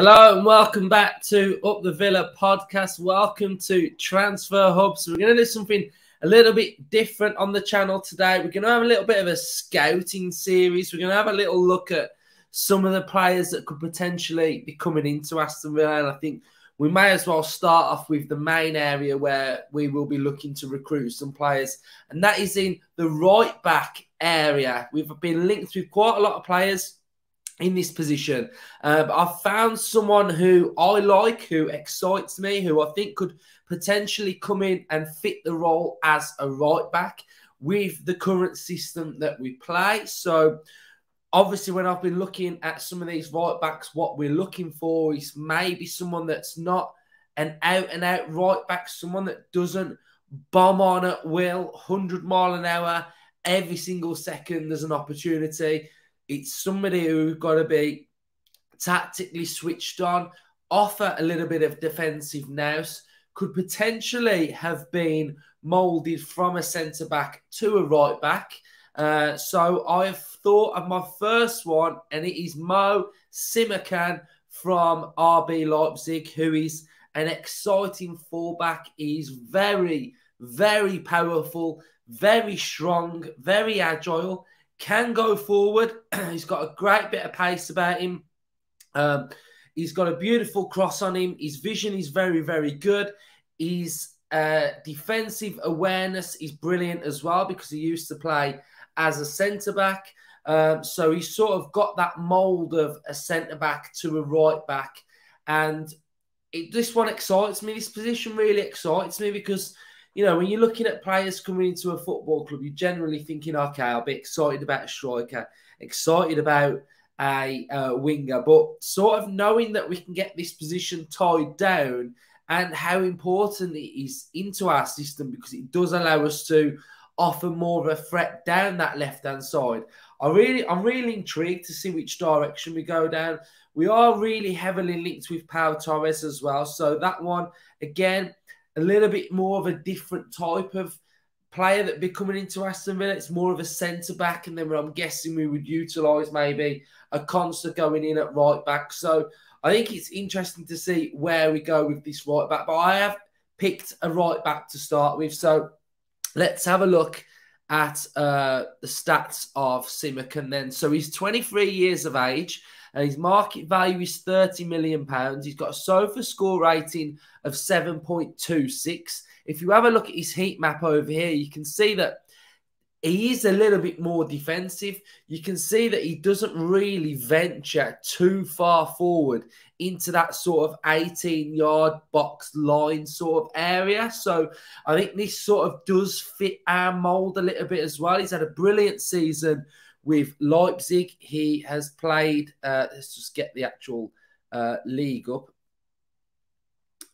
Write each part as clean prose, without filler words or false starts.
Hello and welcome back to Up the Villa podcast. Welcome to Transfer Hub. So we're going to do something a little bit different on the channel today. We're going to have a little bit of a scouting series. We're going to have a little look at some of the players that could potentially be coming into Aston Villa. And I think we may as well start off with the main area where we will be looking to recruit some players. And that is in the right back area. We've been linked with quite a lot of players in this position. But I've found someone who I like, who excites me, who I think could potentially come in and fit the role as a right back with the current system that we play. So obviously when I've been looking at some of these right backs, what we're looking for is maybe someone that's not an out-and-out right back, someone that doesn't bomb on at will, 100 mile an hour, every single second there's an opportunity. It's somebody who's got to be tactically switched on, offer a little bit of defensive nous, could potentially have been moulded from a centre-back to a right-back. So I've thought of my first one, and it is Mo Simakan from RB Leipzig, who is an exciting fullback. He's very, very powerful, very strong, very agile. Can go forward. He's got a great bit of pace about him. He's got a beautiful cross on him. His vision is very, very good. His defensive awareness is brilliant as well because he used to play as a centre-back. So he's sort of got that mould of a centre-back to a right-back. And this one excites me. This position really excites me because, you know, when you're looking at players coming into a football club, you're generally thinking, okay, I'll be excited about a striker, excited about a winger, but sort of knowing that we can get this position tied down and how important it is into our system because it does allow us to offer more of a threat down that left-hand side. I'm really intrigued to see which direction we go down. We are really heavily linked with Pau Torres as well, so that one, again, a little bit more of a different type of player that be coming into Aston Villa. It's more of a centre-back, and then I'm guessing we would utilise maybe a Consta going in at right-back. So I think it's interesting to see where we go with this right-back. But I have picked a right-back to start with. So let's have a look at the stats of Simakan then. So he's 23 years of age. And his market value is £30 million. He's got a SOFA score rating of 7.26. If you have a look at his heat map over here, you can see that he is a little bit more defensive. You can see that he doesn't really venture too far forward into that sort of 18-yard box line sort of area. So I think this sort of does fit our mould a little bit as well. He's had a brilliant season with Leipzig. He has played, let's just get the actual league up.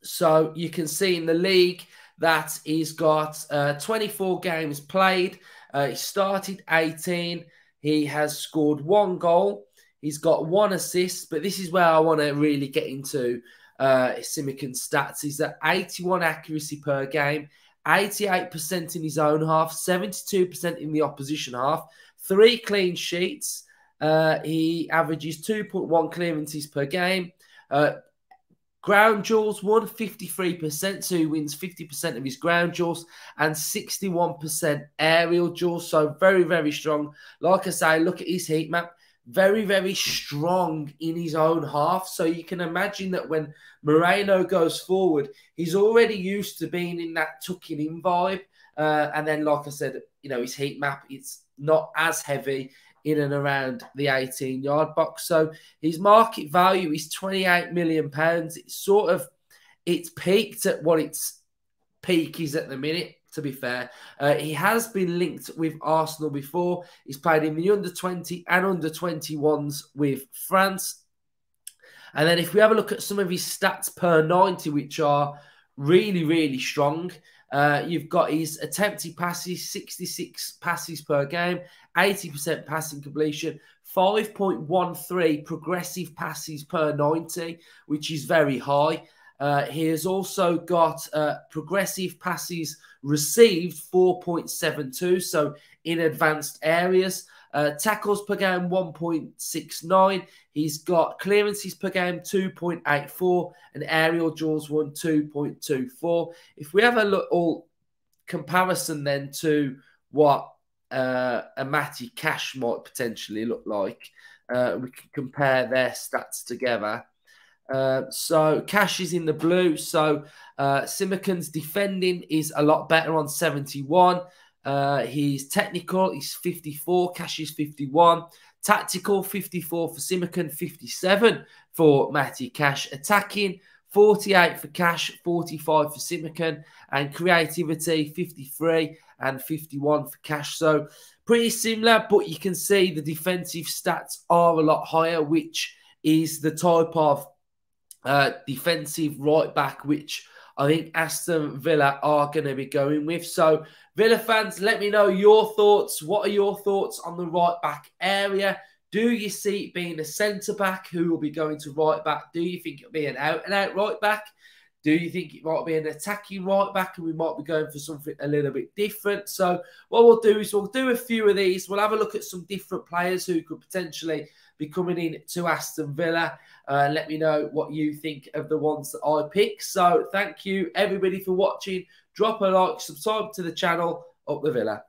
So you can see in the league that he's got 24 games played. He started 18. He has scored 1 goal. He's got 1 assist. But this is where I want to really get into Simakan's stats. He's at 81 accuracy per game, 88% in his own half, 72% in the opposition half, 3 clean sheets. He averages 2.1 clearances per game. Ground duels won 53%, so he wins 50% of his ground duels and 61% aerial duels. So very, very strong. Like I say, look at his heat map. Very, very strong in his own half. So you can imagine that when Moreno goes forward, he's already used to being in that tucking in vibe. And then, like I said, you know, his heat map, it's not as heavy in and around the 18-yard box. So his market value is £28 million. It's peaked at what its peak is at the minute, to be fair. He has been linked with Arsenal before. He's played in the under-20 and under-21s with France. And then if we have a look at some of his stats per 90, which are really, really strong, you've got his attempted passes, 66 passes per game, 80% passing completion, 5.13 progressive passes per 90, which is very high. He has also got progressive passes received 4.72, so in advanced areas. Tackles per game 1.69. He's got clearances per game 2.84 and aerial duels 2.24. If we have a look all comparison then to what a Matty Cash might potentially look like, we can compare their stats together. So Cash is in the blue. So Simakan's defending is a lot better on 71. He's technical, he's 54. Cash is 51. Tactical, 54 for Simakan, 57 for Matty Cash. Attacking, 48 for Cash, 45 for Simakan. And creativity, 53 and 51 for Cash. So pretty similar, but you can see the defensive stats are a lot higher, which is the type of defensive right back which I think Aston Villa are going to be going with. So Villa fans, let me know your thoughts. What are your thoughts on the right back area? Do you see it being a centre back who will be going to right back? Do you think it'll be an out and out right back? Do you think it might be an attacking right back and we might be going for something a little bit different? So what we'll do is we'll do a few of these. We'll have a look at some different players who could potentially be coming in to Aston Villa. Let me know what you think of the ones that I pick. So thank you, everybody, for watching. Drop a like, subscribe to the channel. Up the Villa.